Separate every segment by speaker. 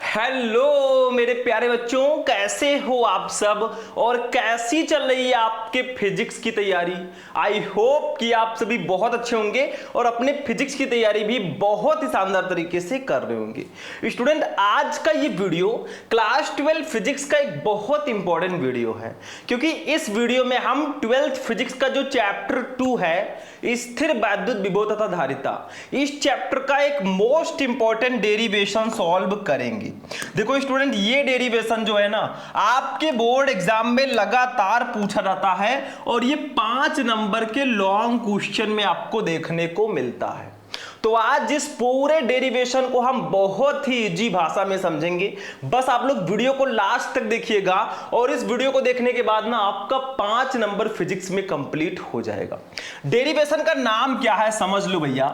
Speaker 1: Hello मेरे प्यारे बच्चों, कैसे हो आप सब और कैसी चल रही है आपके फिजिक्स की तैयारी। आई होप कि आप सभी बहुत अच्छे होंगे और अपने फिजिक्स की तैयारी भी बहुत ही शानदार तरीके से कर रहे होंगे। स्टूडेंट, आज का ये वीडियो क्लास 12 फिजिक्स का एक बहुत इंपॉर्टेंट वीडियो है, क्योंकि इस वीडियो में हम 12th फिजिक्स का जो चैप्टर 2 है, स्थिर वैद्युत विभव तथा धारिता, इस चैप्टर का एक मोस्ट इंपॉर्टेंट डेरिवेशन सॉल्व करेंगे। देखो स्टूडेंट, ये डेरिवेशन जो है ना, आपके बोर्ड एग्जाम में लगातार पूछा जाता है और ये 5 नंबर के लॉन्ग क्वेश्चन में आपको देखने को मिलता है। तो आज इस पूरे डेरिवेशन को हम बहुत ही इजी भाषा में समझेंगे। बस आप लोग वीडियो को लास्ट तक देखिएगा और इस वीडियो को देखने के बाद ना आपका 5 नंबर फिजिक्स में कंप्लीट हो जाएगा। डेरिवेशन का नाम क्या है समझ लो भैया।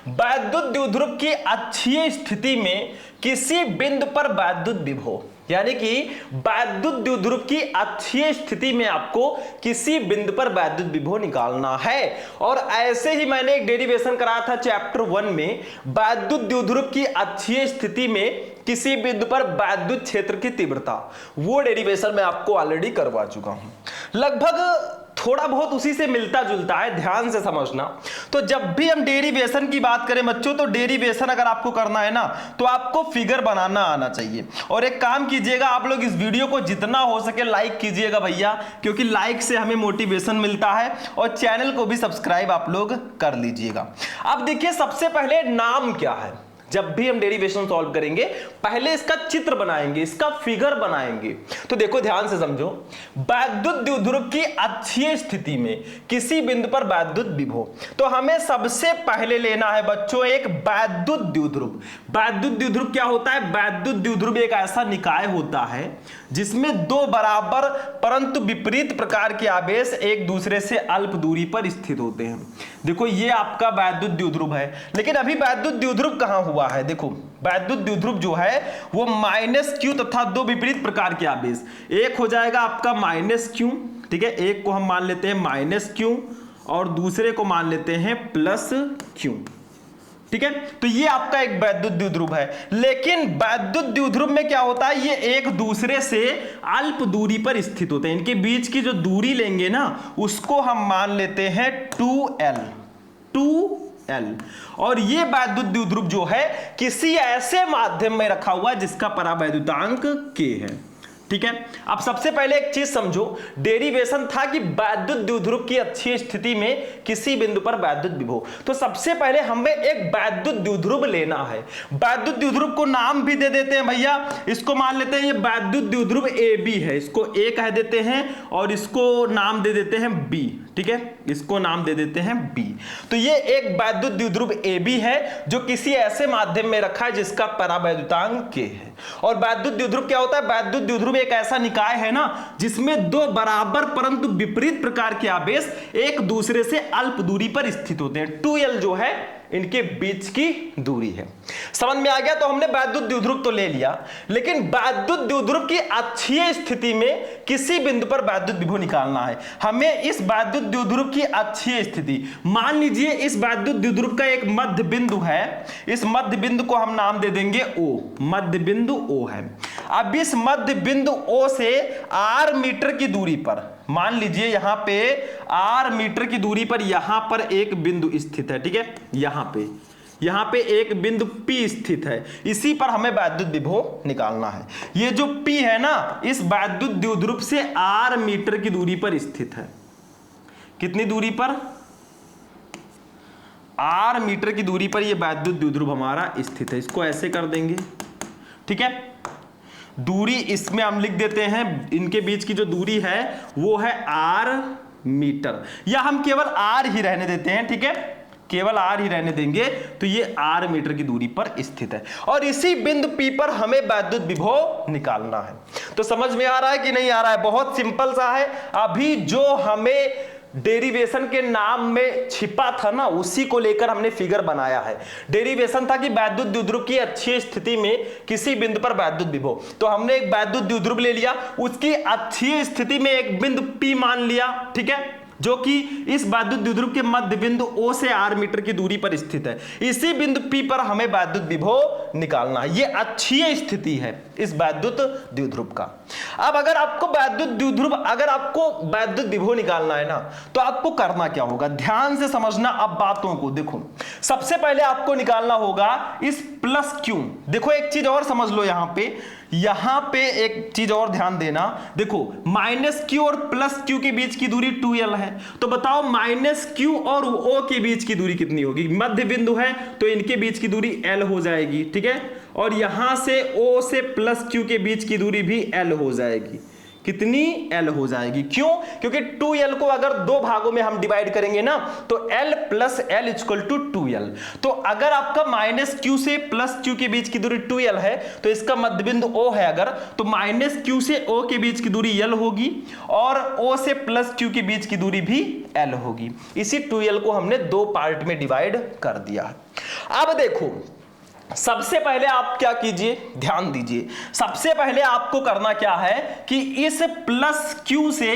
Speaker 1: वैद्युत द्विध्रुव की अक्षीय स्थिति में किसी बिंदु पर वैद्युत विभव, यानी कि वैद्युत द्विध्रुव की अक्षीय स्थिति में आपको किसी बिंदु पर वैद्युत विभव निकालना है। और ऐसे ही मैंने एक डेरिवेशन कराया था चैप्टर 1 में, वैद्युत द्विध्रुव की अक्षीय स्थिति में किसी बिंदु पर वैद्युत क्षेत्र की तीव्रता, वो डेरिवेशन मैं आपको ऑलरेडी करवा चुका हूं। लगभग थोड़ा बहुत उसी से मिलता जुलता है, ध्यान से समझना। तो जब भी हम डेरिवेशन की बात करें बच्चों, तो डेरिवेशन अगर आपको करना है ना, तो आपको फिगर बनाना आना चाहिए। और एक काम कीजिएगा, आप लोग इस वीडियो को जितना हो सके लाइक कीजिएगा भैया, क्योंकि लाइक से हमें मोटिवेशन मिलता है। और चैनल को भी सब्सक्राइब आप लोग कर लीजिएगा। अब देखिए, सबसे पहले नाम क्या है। जब भी हम डेरिवेशन सॉल्व करेंगे, पहले इसका चित्र बनाएंगे, इसका फिगर बनाएंगे। तो देखो ध्यान से समझो, वैद्युत द्विध्रुव की अक्षीय स्थिति में किसी बिंदु पर वैद्युत विभव, तो हमें सबसे पहले लेना है बच्चों एक वैद्युत द्विध्रुव। वैद्युत द्विध्रुव क्या होता है? वैद्युत द्विध्रुव एक ऐसा निकाय होता है जिसमें दो बराबर परंतु विपरीत प्रकार के आवेश एक दूसरे से अल्प दूरी पर स्थित होते हैं। देखो ये आपका वैद्युत द्विध्रुव है, लेकिन अभी वैद्युत द्विध्रुव कहां हुआ है? देखो वैद्युत द्विध्रुव जो है वो -q तथा दो विपरीत प्रकार के आवेश, एक हो जाएगा आपका -q, ठीक है, एक को हम मान लेते हैं -q और दूसरे को मान लेते हैं +q, ठीक है। तो ये आपका एक वैद्युत द्विध्रुव है। लेकिन वैद्युत द्विध्रुव में क्या होता है, ये एक दूसरे से अल्प दूरी पर स्थित होते हैं। इनके बीच की जो दूरी लेंगे ना, उसको हम मान लेते हैं 2l। और ये वैद्युत द्विध्रुव जो है किसी ऐसे माध्यम में रखा हुआ है जिसका परावैद्युतांक k है, ठीक है। अब सबसे पहले एक चीज समझो, डेरिवेशन था कि वैद्युत द्विध्रुव की अक्षीय स्थिति में किसी बिंदु पर वैद्युत विभव। तो सबसे पहले हमें एक वैद्युत द्विध्रुव लेना है। वैद्युत द्विध्रुव को नाम भी दे देते हैं भैया, इसको मान लेते हैं ये वैद्युत द्विध्रुव AB है, इसको A कह देते हैं और इसको नाम दे देते हैं B, ठीक है, इसको नाम दे देते हैं B। तो ये एक वैद्युत द्विध्रुव AB है जो किसी ऐसे माध्यम में रखा है जिसका परावैद्युतांक K है। और वैद्युत द्विध्रुव क्या होता है? वैद्युत द्विध्रुव एक ऐसा निकाय है ना जिसमें दो बराबर परंतु विपरीत प्रकार के आवेश एक दूसरे से अल्प दूरी पर स्थित होते हैं। 2l जो है इनके बीच की दूरी है। समझ में आ गया? तो हमने वैद्युत द्विध्रुव तो ले लिया, लेकिन वैद्युत द्विध्रुव की अक्षीय स्थिति में किसी बिंदु पर वैद्युत विभव निकालना है। हमें इस वैद्युत द्विध्रुव की अक्षीय स्थिति, मान लीजिए इस वैद्युत द्विध्रुव का एक मध्य बिंदु है, इस मध्य बिंदु को हम नाम दे देंगे O, मध्य बिंदु O है। अब इस मध्य बिंदु O से r मीटर की दूरी पर, मान लीजिए यहां पे r मीटर की दूरी पर यहां पर एक बिंदु स्थित है, ठीक है, यहां पे एक बिंदु P स्थित है, इसी पर हमें वैद्युत विभव निकालना है। ये जो P है ना, इस वैद्युत द्विध्रुव से r मीटर की दूरी पर स्थित है। कितनी दूरी पर? r मीटर की दूरी पर ये वैद्युत द्विध्रुव हमारा स्थित है। इसको ऐसे कर देंगे, ठीक है। दूरी इसमें हम लिख देते हैं, इनके बीच की जो दूरी है वो है r मीटर, या हम केवल r ही रहने देते हैं, ठीक है, केवल r ही रहने देंगे। तो ये r मीटर की दूरी पर स्थित है और इसी बिंदु P पर हमें वैद्युत विभव निकालना है। तो समझ में आ रहा है कि नहीं आ रहा है? बहुत सिंपल सा है। अभी जो हमें डेरिवेशन के नाम में छिपा था ना, उसी को लेकर हमने फिगर बनाया है। डेरिवेशन था कि वैद्युत द्विध्रुव की अक्षीय स्थिति में किसी बिंदु पर वैद्युत विभव, तो हमने एक वैद्युत द्विध्रुव ले लिया, उसकी अक्षीय स्थिति में एक बिंदु P मान लिया, ठीक है। जो कि इस वैद्युत द्विध्रुव के मध्य बिंदु O से R मीटर की दूरी पर स्थित है। इसी बिंदु P पर हमें वैद्युत विभव निकालना है। ये अक्षीय स्थिति है इस वैद्युत द्विध्रुव का। अब अगर आपको वैद्युत विभव निकालना है ना, तो आपको करना क्या होगा, ध्यान से समझना अब बातों को। देखो सबसे पहले आपको निकालना होगा इस प्लस क्यू। देखो एक चीज और समझ लो, यहां पे एक चीज और ध्यान देना। देखो माइनस क्यू और प्लस क्यू के बीच की दूरी 2l है, तो बताओ माइनस क्यू और O के बीच की दूरी कितनी होगी। मध्य बिंदु है तो इनके बीच की दूरी l हो जाएगी, ठीक है। और यहां से O से प्लस क्यू के बीच की दूरी भी l हो जाएगी। कितनी, l हो जाएगी। क्यों, क्योंकि 2l को अगर दो भागों में हम डिवाइड करेंगे ना, तो l plus l equal to 2l। तो अगर आपका माइनस क्यू से प्लस क्यू के बीच की दूरी 2l है, तो इसका मध्य बिंदु O है अगर, तो माइनस क्यू से O के बीच की दूरी l होगी और O से प्लस क्यू के बीच की दूरी भी l होगी। इसी 2l को हमने दो पार्ट में डिवाइड कर दिया। अब देखो सबसे पहले आप क्या कीजिए, ध्यान दीजिए। सबसे पहले आपको करना क्या है कि इस प्लस क्यू से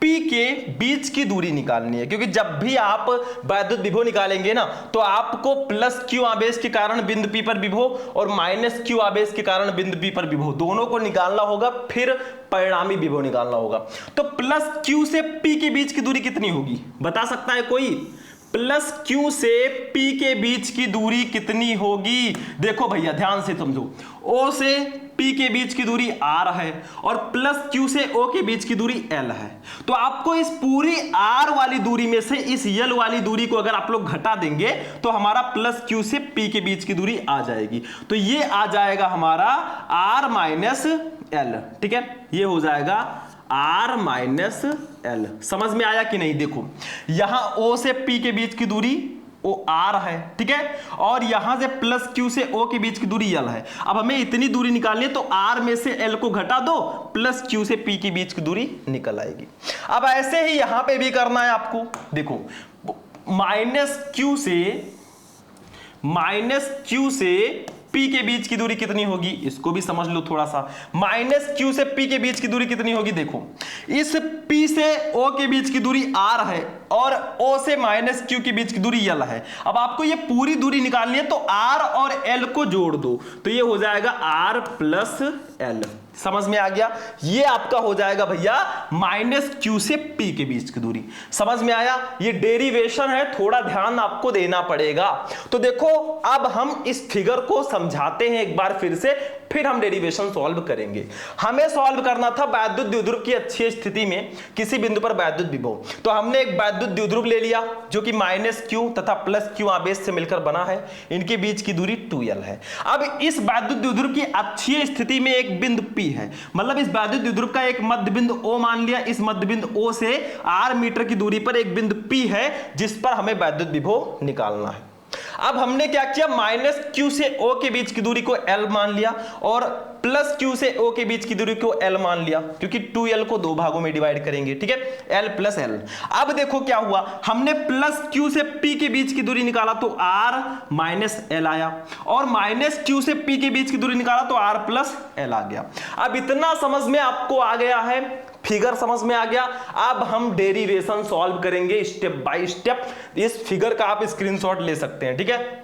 Speaker 1: P के बीच की दूरी निकालनी है, क्योंकि जब भी आप वैद्युत विभव निकालेंगे ना, तो आपको प्लस क्यू आवेश के कारण बिंदु P पर विभव और माइनस क्यू आवेश के कारण बिंदु P पर विभव दोनों को निकालना होगा, फिर परिणामी विभव निकालना होगा। तो प्लस क्यू से P के बीच की दूरी कितनी होगी, बता सकता है कोई। प्लस क्यू से P के बीच की दूरी कितनी होगी, देखो भैया ध्यान से समझो। O से P के बीच की दूरी R है और प्लस Q से O के बीच की दूरी L है। तो आपको इस पूरी R वाली दूरी में से इस L वाली दूरी को अगर आप लोग घटा देंगे, तो हमारा प्लस Q से P के बीच की दूरी आ जाएगी। तो ये आ जाएगा हमारा R माइनस L, ठीक है। ये हो जाएगा R माइनस L। समझ में आया कि नहीं। देखो यहां O से P के बीच की दूरी O R है, ठीक है, और यहां से प्लस Q से O के बीच की दूरी L है। अब हमें इतनी दूरी निकालनी है, तो R में से L को घटा दो, प्लस Q से P के बीच की दूरी निकल आएगी। अब ऐसे ही यहां पे भी करना है आपको। देखो माइनस Q से P के बीच की दूरी कितनी होगी, इसको भी समझ लो थोड़ा सा। माइनस Q से P के बीच की दूरी कितनी होगी, देखो इस P से O के बीच की दूरी R है और O से माइनस Q के बीच की दूरी L है। अब आपको ये पूरी दूरी निकालनी है, तो R और L को जोड़ दो, तो ये हो जाएगा R प्लस L। समझ में आ गया। ये आपका हो जाएगा भैया माइनस Q से P के बीच की दूरी। समझ में आया। ये डेरिवेशन है, थोड़ा ध्यान आपको देना पड़ेगा। तो देखो अब हम इस फिगर को समझाते हैं एक बार फिर से, फिर हम डेरिवेशन सॉल्व करेंगे। हमें सॉल्व करना था वैद्युत द्विध्रुव की अक्षीय स्थिति में किसी बिंदु पर वैद्युत विभव। तो हमने एक वैद्युत द्विध्रुव ले लिया जो कि माइनस Q तथा प्लस Q आवेश से मिलकर बना है। इनके बीच की दूरी 2l है। अब इस वैद्युत द्विध्रुव की अक्षीय स्थिति में एक बिंदु P है, मतलब इस वैद्युत द्विध्रुव का एक मध्य बिंदु O मान लिया। इस मध्य बिंदु O से R मीटर की दूरी पर एक बिंदु P है जिस पर हमें वैद्युत विभव निकालना है। अब हमने क्या किया, माइनस Q से O के बीच की दूरी को L मान लिया और प्लस Q से O के बीच की दूरी को L मान लिया, क्योंकि 2l को दो भागों में डिवाइड करेंगे, ठीक है। L plus L। अब देखो क्या हुआ, हमने प्लस Q से P के बीच की दूरी निकाला तो R माइनस L आया, और माइनस Q से P के बीच की दूरी निकाला तो R प्लस L आ गया। अब इतना समझ में आपको आ गया है, फिगर समझ में आ गया। अब हम डेरिवेशन सॉल्व करेंगे स्टेप बाय स्टेप। इस फिगर का आप स्क्रीनशॉट ले सकते हैं, ठीक है।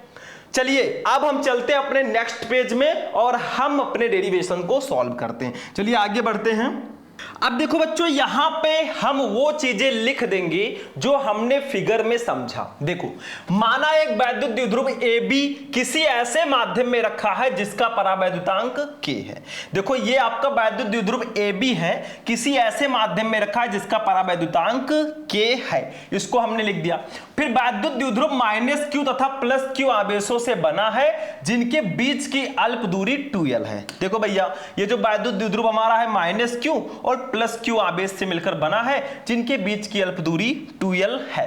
Speaker 1: चलिए अब हम चलते हैं अपने नेक्स्ट पेज में और हम अपने डेरिवेशन को सॉल्व करते हैं। चलिए आगे बढ़ते हैं। अब देखो बच्चों, यहां पे हम वो चीजें लिख देंगे जो हमने फिगर में समझा। देखो माना एक वैद्युत द्विध्रुव AB किसी ऐसे माध्यम में रखा है जिसका परावैद्युतांक K है। देखो ये आपका वैद्युत द्विध्रुव AB है, किसी ऐसे माध्यम में रखा है जिसका परावैद्युतांक K है, इसको हमने लिख दिया। फिर वैद्युत द्विध्रुव माइनस Q तथा प्लस Q आवेशों से बना है जिनके बीच की अल्प दूरी 2l है। देखो भैया ये जो वैद्युत द्विध्रुव हमारा है माइनस Q और प्लस Q आवेश से मिलकर बना है जिनके बीच की अल्प दूरी 2l है।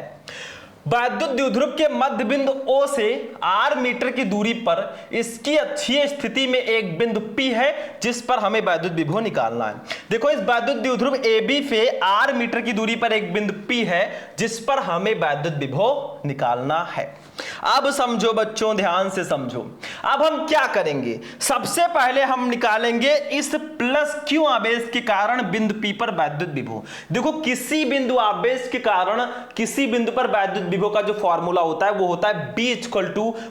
Speaker 1: वैद्युत द्विध्रुव के मध्य बिंदु O से R मीटर की दूरी पर इसकी अक्षीय स्थिति में एक बिंदु P है जिस पर हमें वैद्युत विभव निकालना है। देखो इस वैद्युत द्विध्रुव AB से R मीटर की दूरी पर एक बिंदु P है जिस पर हमें वैद्युत विभव निकालना है। अब समझो बच्चों, ध्यान से समझो। अब हम क्या करेंगे, सबसे पहले हम निकालेंगे इस प्लस Q आवेश के कारण बिंदु P पर वैद्युत विभव। देखो किसी बिंदु आवेश के कारण किसी बिंदु पर वैद्युत विभव का जो फॉर्मूला होता है वो होता है B =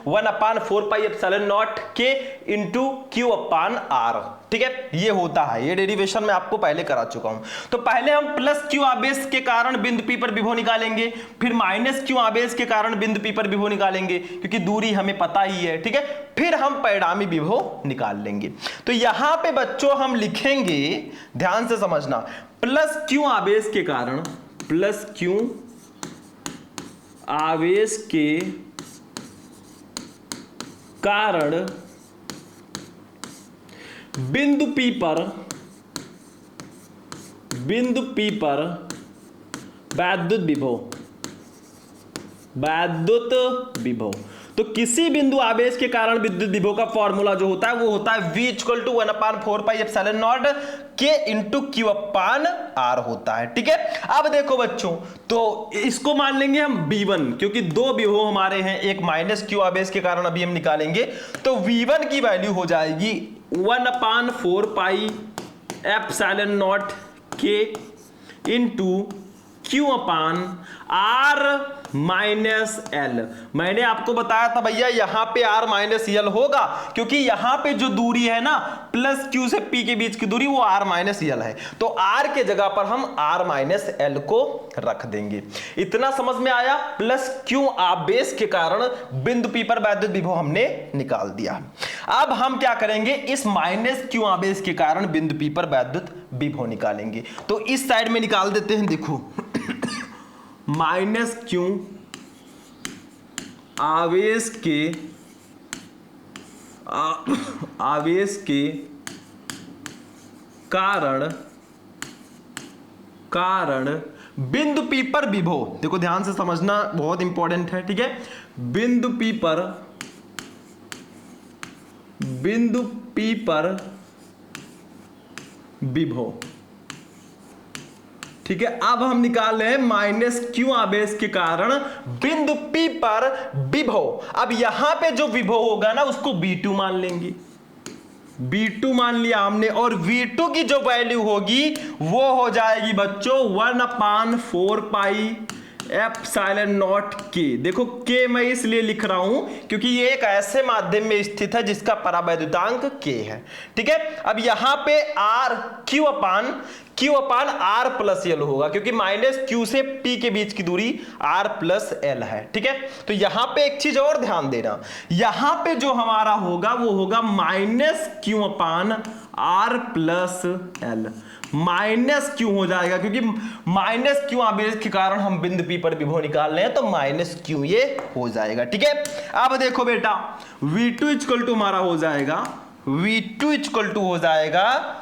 Speaker 1: 1/4πε0 K × Q/R। ठीक है, ये होता है, ये डेरिवेशन मैं आपको पहले करा चुका हूं। तो पहले हम प्लस Q आवेश के कारण बिंदु P पर विभव निकालेंगे, फिर माइनस Q आवेश के कारण बिंदु P पर विभव निकालेंगे क्योंकि दूरी हमें पता ही है। ठीक है, फिर हम परिणामी विभव निकाल लेंगे। तो यहां पे बच्चों हम लिखेंगे, ध्यान से समझना, प्लस Q आवेश के कारण, प्लस Q आवेश के कारण बिंदु P पर वैद्युत विभव। तो किसी बिंदु आवेश के कारण विद्युत विभव का फॉर्मूला जो होता है वो होता है V = 1/4πε0 K × Q/R होता है। ठीक है, अब देखो बच्चों, तो इसको मान लेंगे हम V1 क्योंकि दो विभव हमारे हैं, एक माइनस Q आवेश के कारण अभी हम निकालेंगे। तो V1 की वैल्यू हो जाएगी 1/4πε0 K × Q/R-L। मैंने आपको बताया था भैया यहां पे R-L होगा क्योंकि यहां पे जो दूरी है ना प्लस Q से P के बीच की दूरी वो R-L है, तो R के जगह पर हम R-L को रख देंगे। इतना समझ में आया। प्लस Q आवेश के कारण बिंदु P पर वैद्युत विभव हमने निकाल दिया। अब हम क्या करेंगे, इस माइनस Q आवेश के कारण बिंदु P पर वैद्युत विभव निकालेंगे। तो इस साइड में निकाल देते हैं। देखो माइनस Q आवेश के कारण बिंदु P पर विभव, देखो ध्यान से समझना, बहुत इंपॉर्टेंट है। ठीक है, बिंदु P पर विभव। ठीक है, अब हम निकाल रहे हैं माइनस Q आवेश के कारण बिंदु P पर विभव। अब यहां पे जो विभव होगा ना उसको V2 मान लेंगे, V2 मान लिया हमने, और V2 की जो वैल्यू होगी वो हो जाएगी बच्चों 1/4πε0 K। देखो K मैं इसलिए लिख रहा हूं क्योंकि ये एक ऐसे माध्यम में स्थित है जिसका परावैद्युतांक K है। ठीक है, अब यहां पे Q/R+L होगा क्योंकि माइनस Q से P के बीच की दूरी R+L है। ठीक है, तो यहां पे एक चीज और ध्यान देना, यहां पे जो हमारा होगा वो होगा माइनस Q/R+L। माइनस Q हो जाएगा क्योंकि माइनस Q आवेश के कारण हम बिंदु P पर विभव निकाल रहे हैं, तो माइनस Q ये हो जाएगा। ठीक है, अब देखो बेटा V2 = हमारा हो जाएगा, V2 = हो जाएगा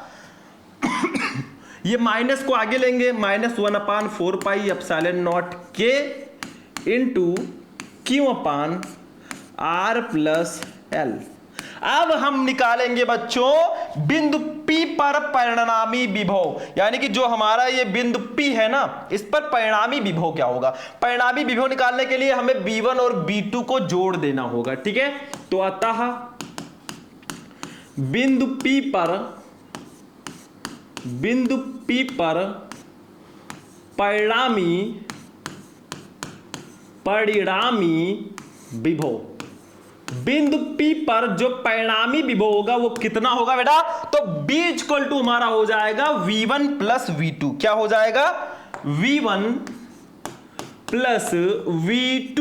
Speaker 1: ये माइनस को आगे लेंगे, माइनस 1/4πε0 K × Q/R+L। अब हम निकालेंगे बच्चों बिंदु P पर परिणामी विभव, यानी कि जो हमारा ये बिंदु P है ना इस पर परिणामी विभव क्या होगा। परिणामी विभव निकालने के लिए हमें V1 और V2 को जोड़ देना होगा। ठीक है, तो अतः बिंदु P पर परिणामी विभव, बिंदु P पर जो परिणामी विभव होगा वो कितना होगा बेटा, तो B = हमारा हो जाएगा V1 + V2। क्या हो जाएगा, V1 + V2,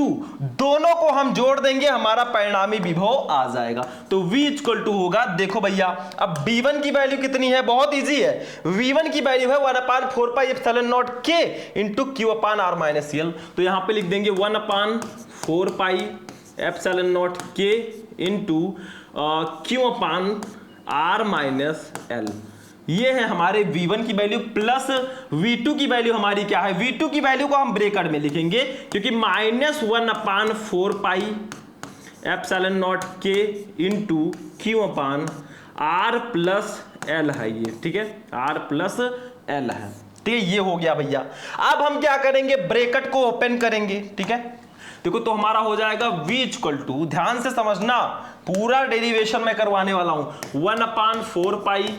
Speaker 1: दोनों को हम जोड़ देंगे, हमारा परिणामी विभव आ जाएगा। तो V = होगा, देखो भैया अब V1 की वैल्यू कितनी है, बहुत इजी है। V1 की वैल्यू है 1/4πε0 K × Q/R-L। तो यहां पे लिख देंगे 1/4πε0 K × Q/R-L। ये है हमारे V1 की वैल्यू प्लस V2 की वैल्यू हमारी क्या है, V2 की वैल्यू को हम ब्रैकेट में लिखेंगे क्योंकि -1/4 पाई एप्सिलॉन नॉट के into Q upon R plus L है ये, ठीक है, आर प्लस एल है, ठीक है, ये हो गया भैया। अब हम क्या करेंगे, ब्रैकेट को ओपन करेंगे, ठीक है। देखो तो हमारा हो जाएगा v इक्वल टू, ध्यान से समझना, पूरा डेरिवेशन मैं करवाने वाला हूं, 1/4 पाई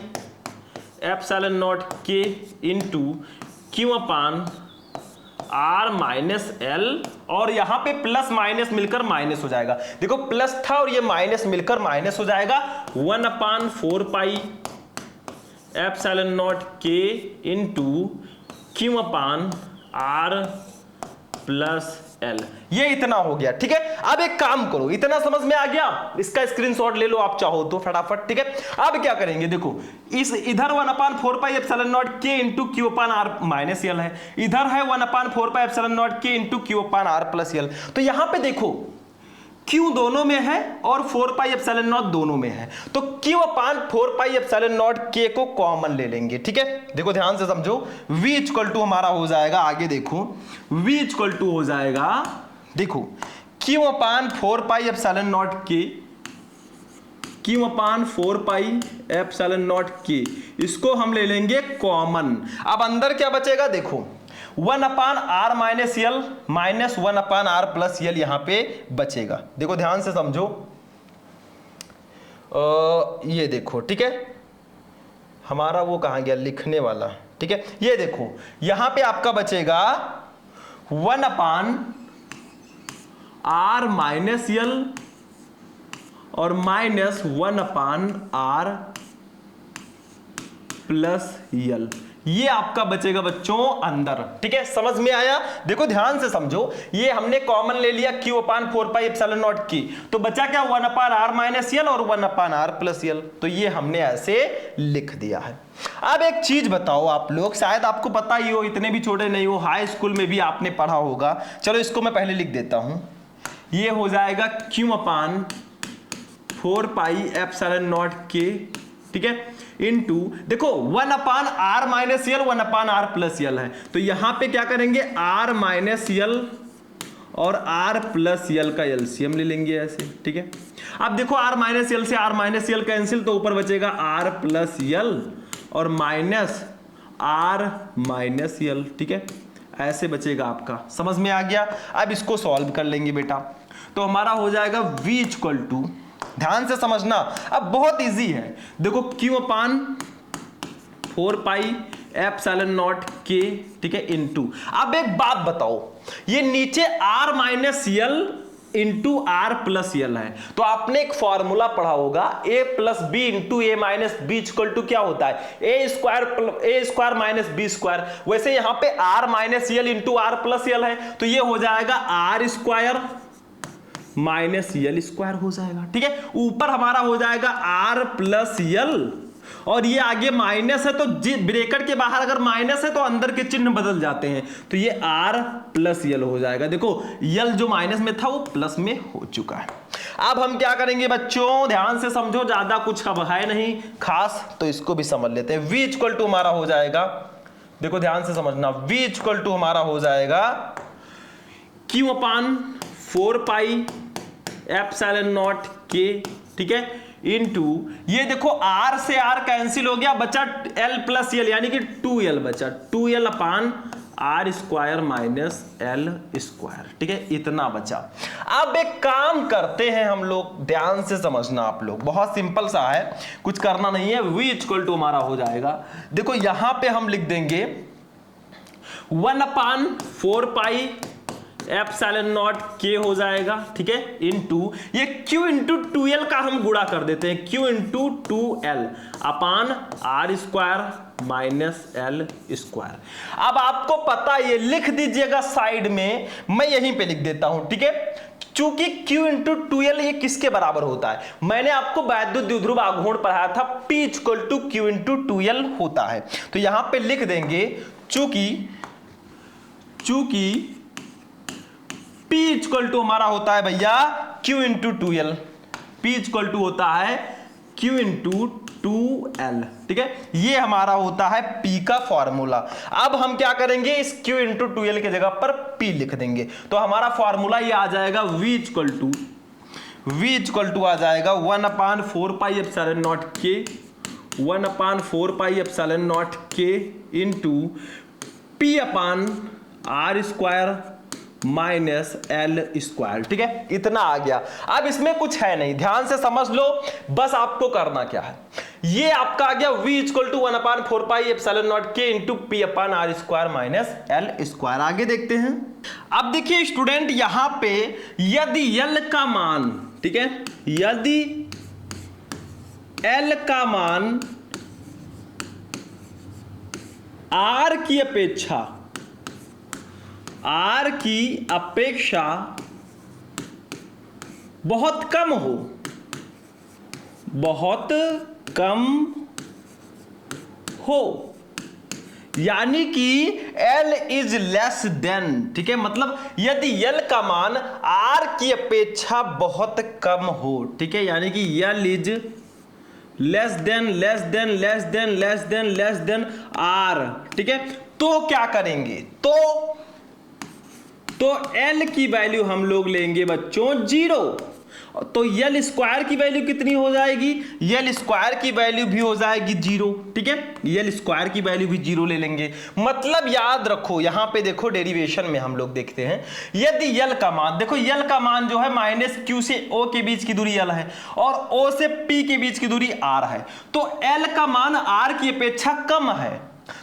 Speaker 1: एप्सिलॉन नॉट के into Q upon R minus L, और यहां पे प्लस माइनस मिलकर माइनस हो जाएगा। देखो प्लस था और ये माइनस मिलकर माइनस हो जाएगा, 1/4 पाई एप्सिलॉन नॉट के into Q upon R plus L, ये इतना हो गया, ठीक है। अब एक काम करो, इतना समझ में आ गया, इसका स्क्रीनशॉट ले लो आप चाहो तो फटाफट, ठीक है। अब क्या करेंगे, देखो इस इधर 1/4 पाई एप्सिलॉन नॉट के into Q upon R minus L है, इधर है 1/4 पाई एप्सिलॉन नॉट के into Q upon R plus L. तो यहां पे देखो Q दोनों में है और 4 पाई एप्सिलॉन नॉट दोनों में है, तो Q अपान 4 पाई एप्सिलॉन नॉट K को कॉमन ले लेंगे, ठीक है। देखो ध्यान से समझो, V इक्वल टू हमारा हो जाएगा, आगे देखो V इक्वल टू हो जाएगा, देखो Q अपान 4 पाई एप्सिलॉन नॉट K, Q अपान 4 पाई एप्सिलॉन नॉट K, इसको हम ले लेंगे कॉमन। अब अंदर क्या बचेगा, देखो 1/r minus L minus 1/r plus L यहां पे बचेगा। देखो ध्यान से समझो, ये देखो, ठीक है, हमारा वो कहां गया लिखने वाला, ठीक है। ये देखो यहां पे आपका बचेगा 1/r माइनस एल और माइनस 1/r प्लस एल, ये आपका बचेगा बच्चों अंदर, ठीक है, समझ में आया। देखो ध्यान से समझो, ये हमने कॉमन ले लिया Q upon 4 pi epsilon not की, तो बचा क्या 1/r माइनस एल और 1/r प्लस एल, तो ये हमने ऐसे लिख दिया है। अब एक चीज बताओ आप लोग, शायद आपको पता ही हो, इतने भी छोटे नहीं हो, हाई स्कूल में भी आपने पढ़ा होगा, चलो इसको मैं पहले लिख देता हूं, ये हो जाएगा Q अपान 4 पाई एप्सिलॉन नॉट के, ठीक है, इनटू देखो 1/r minus L 1/r plus L है, तो यहां पे क्या करेंगे, r माइनस एल और r प्लस एल का एलसीएम ले लेंगे ऐसे, ठीक है। अब देखो r माइनस एल से r माइनस एल कैंसिल, तो ऊपर बचेगा r प्लस एल और माइनस r माइनस एल, ठीक है, ऐसे बचेगा आपका, समझ में आ गया। अब इसको सॉल्व कर लेंगे बेटा, तो हमारा हो जाएगा v इक्वल टू, ध्यान से समझना, अब बहुत इजी है, देखो Q अपान 4 पाई एप्सिलॉन नॉट के, ठीक है, इनटू, अब एक बात बताओ, ये नीचे r minus L into R plus L है, तो आपने एक फॉर्मूला पढ़ा होगा a plus B into A minus B equal to क्या होता है, A square minus B square. वैसे यहां पे r minus L into R plus L है, तो ये हो जाएगा R square minus L square हो जाएगा, ठीक है। ऊपर हमारा हो जाएगा आर प्लस एल और ये आगे माइनस है, तो ब्रैकेट के बाहर अगर माइनस है तो अंदर के चिन्ह बदल जाते हैं, तो ये आर प्लस एल हो जाएगा। देखो एल जो माइनस में था वो प्लस में हो चुका है। अब हम क्या करेंगे बच्चों, ध्यान से समझो, ज्यादा कुछ अब है नहीं खास, तो इसको भी समझ लेते हैं। v इक्वल टू हमारा हो जाएगा, देखो ध्यान से समझना, v इक्वल टू हमारा हो जाएगा Q अपान 4 पाई एप्सिलॉन नॉट के, ठीक है, इनटू ये देखो r से r कैंसिल हो गया, बचा l प्लस एल यानी कि 2l बचा, 2l upon R square minus L square, ठीक है, इतना बचा। अब एक काम करते हैं हम लोग, ध्यान से समझना आप लोग, बहुत सिंपल सा है, कुछ करना नहीं है। v इक्वल टू हमारा हो जाएगा, देखो यहां पे हम लिख देंगे 1/4 पाई एप्सिलॉन नॉट के हो जाएगा, ठीक है, इनटू ये Q इंटू 2l का हम गुणा कर देते हैं, Q into 2l upon R square minus L square. अब आपको पता, ये लिख दीजिएगा साइड में, मैं यहीं पे लिख देता हूं, ठीक है। चूंकि Q इंटू 2l ये किसके बराबर होता है, मैंने आपको वैद्युत द्विध्रुव आघूर्ण पढ़ाया था, P equal to Q into 2l होता है, तो यहां पे लिख देंगे चूंकि P इक्वल टू हमारा होता है भैया Q into 2l, P equal to होता है Q इंटू 2L, ठीक है, ये हमारा होता है P का फॉर्मूला। अब हम क्या करेंगे, इस Q इंटू 2L की जगह पर P लिख देंगे, तो हमारा फॉर्मूला ये आ जाएगा V इक्वल टू आ जाएगा 1/4πε0K 1/4πε0K into P/R² minus L square, ठीक है, इतना आ गया। अब इसमें कुछ है नहीं, ध्यान से समझ लो, बस आपको करना क्या है, ये आपका आ गया V equal to 1/4πε0K into P/R² minus L square. आगे देखते हैं। अब देखिए स्टूडेंट, यहां पे यदि L का मान, ठीक है, यदि L का मान R की अपेक्षा बहुत कम हो, यानी कि L इज लेस देन, ठीक है, मतलब यदि L का मान R की अपेक्षा बहुत कम हो, ठीक है, यानी कि L is less than R, ठीक है, तो क्या करेंगे, तो L की वैल्यू हम लोग लेंगे बच्चों 0, तो L स्क्वायर की वैल्यू कितनी हो जाएगी, L स्क्वायर की वैल्यू भी हो जाएगी 0, ठीक है, L स्क्वायर की वैल्यू भी 0 ले लेंगे। मतलब याद रखो, यहां पे देखो डेरिवेशन में हम लोग देखते हैं, यदि L का मान, देखो L का मान जो है -Q से O के बीच की दूरी L है और O से P के बीच की दूरी R है, तो L का मान R की अपेक्षा कम है,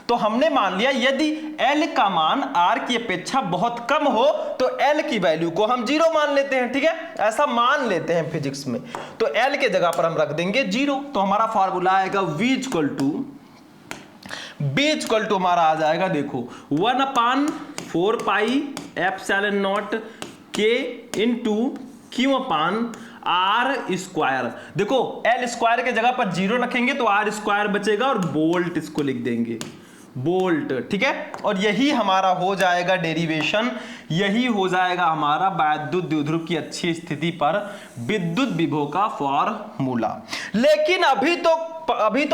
Speaker 1: तो हमने मान लिया यदि L का मान R की अपेक्षा बहुत कम हो तो L की वैल्यू को हम 0 मान लेते हैं, ठीक है, ऐसा मान लेते हैं फिजिक्स में, तो L के जगह पर हम रख देंगे 0, तो हमारा फॉर्मूला आएगा V इक्वल टू हमारा आ जाएगा, देखो 1/4πε0K इंटू Q/R², देखो L स्क्वायर के जगह पर 0 रखेंगे तो R² बचेगा और बोल्ट इसको लिख देंगे, बोल्ट, ठीक है, और यही हमारा हो जाएगा डेरिवेशन, यही हो जाएगा हमारा वैद्युत द्विध्रुव की अच्छी स्थिति पर विद्युत विभव का फॉर्मूला। लेकिन अभी तो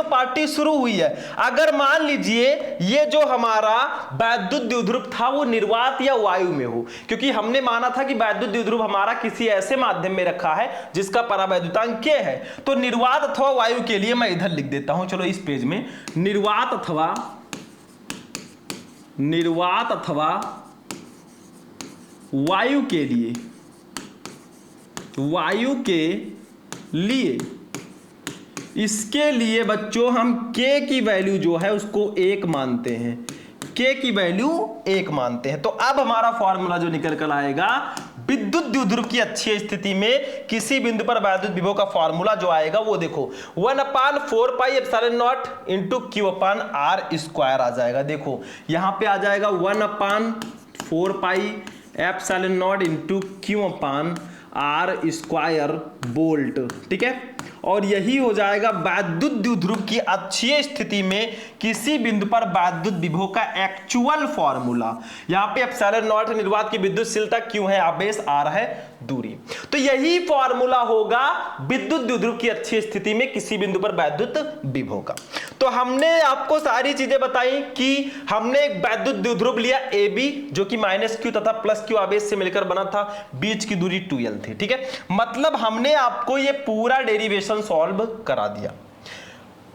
Speaker 1: पार्टी शुरू हुई है। अगर मान लीजिए ये जो हमारा वैद्युत द्विध्रुव था वो निर्वात या वायु में हो, क्योंकि हमने माना था कि वैद्युत द्विध्रुव हमारा किसी ऐसे माध्यम में रखा है जिसका परावैद्युतांक K है, तो निर्वात अथवा वायु के लिए मैं इधर लिख देता हूं, चलो इस पेज में, निर्वात अथवा वायु के लिए इसके लिए बच्चों हम K की वैल्यू जो है उसको 1 मानते हैं, K की वैल्यू 1 मानते हैं। तो अब हमारा फॉर्मूला जो निकल कर आएगा, विद्युत द्विध्रुव की अच्छी स्थिति में किसी बिंदु पर वैद्युत विभव का फॉर्मूला जो आएगा वो देखो 1/4πε0 इंटू Q/R² आ जाएगा, देखो यहां पे आ जाएगा 1/4πε0 इंटू Q/R² बोल्ट, ठीक है, और यही हो जाएगा वैद्युत द्विध्रुव की अच्छी स्थिति में किसी बिंदु पर वैद्युत विभव का एक्चुअल फॉर्मूला। यहां पे ε0 निर्वात की विद्युतशीलता Q है, आवेश R है, दूरी, तो यही फॉर्मूला होगा विद्युत द्विध्रुव की अच्छी स्थिति में किसी बिंदु पर वैद्युत विभव का। तो हमने आपको सारी चीजें बताई कि हमने एक वैद्युत द्विध्रुव लिया AB जो कि -Q तथा +Q आवेश से मिलकर बना था, बीच की दूरी 2L थी, ठीक है, मतलब हमने आपको ये पूरा डेरिवेशन सॉल्व करा दिया।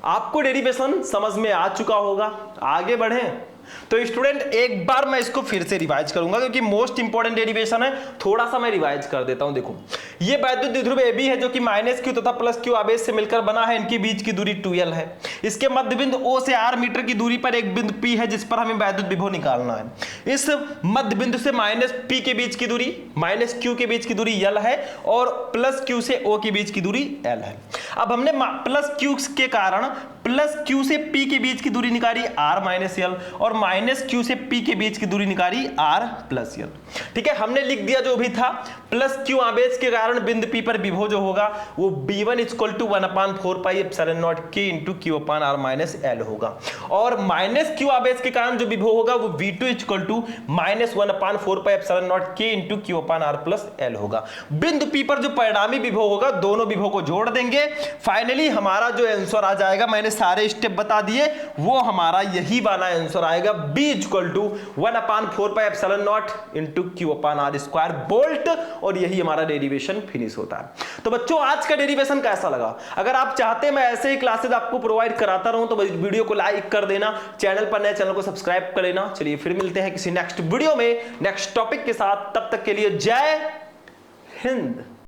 Speaker 1: आपको डेरिवेशन समझ में आ चुका होगा। आगे बढ़े तो स्टूडेंट एक बार मैं इसको फिर से रिवाइज करूंगा क्योंकि मोस्ट इंपॉर्टेंट डेरिवेशन है, थोड़ा सा मैं रिवाइज कर देता हूं। देखो ये वैद्युत द्विध्रुव AB है जो कि -Q तथा +Q आवेश से मिलकर बना है, इनके बीच की दूरी 2L है। इसके मध्य बिंदु O से R मीटर की दूरी पर एक बिंदु P है जिस पर हमें वैद्युत विभव निकालना है। इस मध्य बिंदु से -P के बीच की दूरी, -Q के बीच की दूरी L है और +Q से O के बीच की दूरी L है। अब हमने +Q के कारण +Q से P के बीच की दूरी निकाली R - L और और माइनस क्यू से पी के बीच की दूरी निकाली आर प्लस एल। ठीक है, हमने लिख दिया जो भी था, प्लस क्यू आवेश के कारण बिंदु पी पर विभव जो होगा वो b1 equal to 1/4 pi epsilon naught k into Q upon R minus L होगा, और माइनस क्यू आवेश के कारण जो विभव होगा वो v2 equal to minus 1/4 pi epsilon naught k into Q upon R plus L होगा। बिंदु पी पर जो परिणामी विभव होगा दोनों विभव को जोड़ देंगे, फाइनली हमारा जो आंसर आ जाएगा, मैंने सारे स्टेप बता दिए, वो हमारा यही वाला आंसर आएगा, b equal to 1/4 pi epsilon naught into Q upon R square volt, और यही हमारा डेरिवेशन फिनिश होता है। तो बच्चों आज का डेरिवेशन कैसा लगा? अगर आप चाहते हैं मैं ऐसे ही क्लासेस आपको प्रोवाइड कराता रहूं तो वीडियो को लाइक कर देना, चैनल पर नए चैनल को सब्सक्राइब कर लेना। चलिए फिर मिलते हैं किसी नेक्स्ट वीडियो में नेक्स्ट टॉपिक के साथ, तब तक के लिए जय हिंद।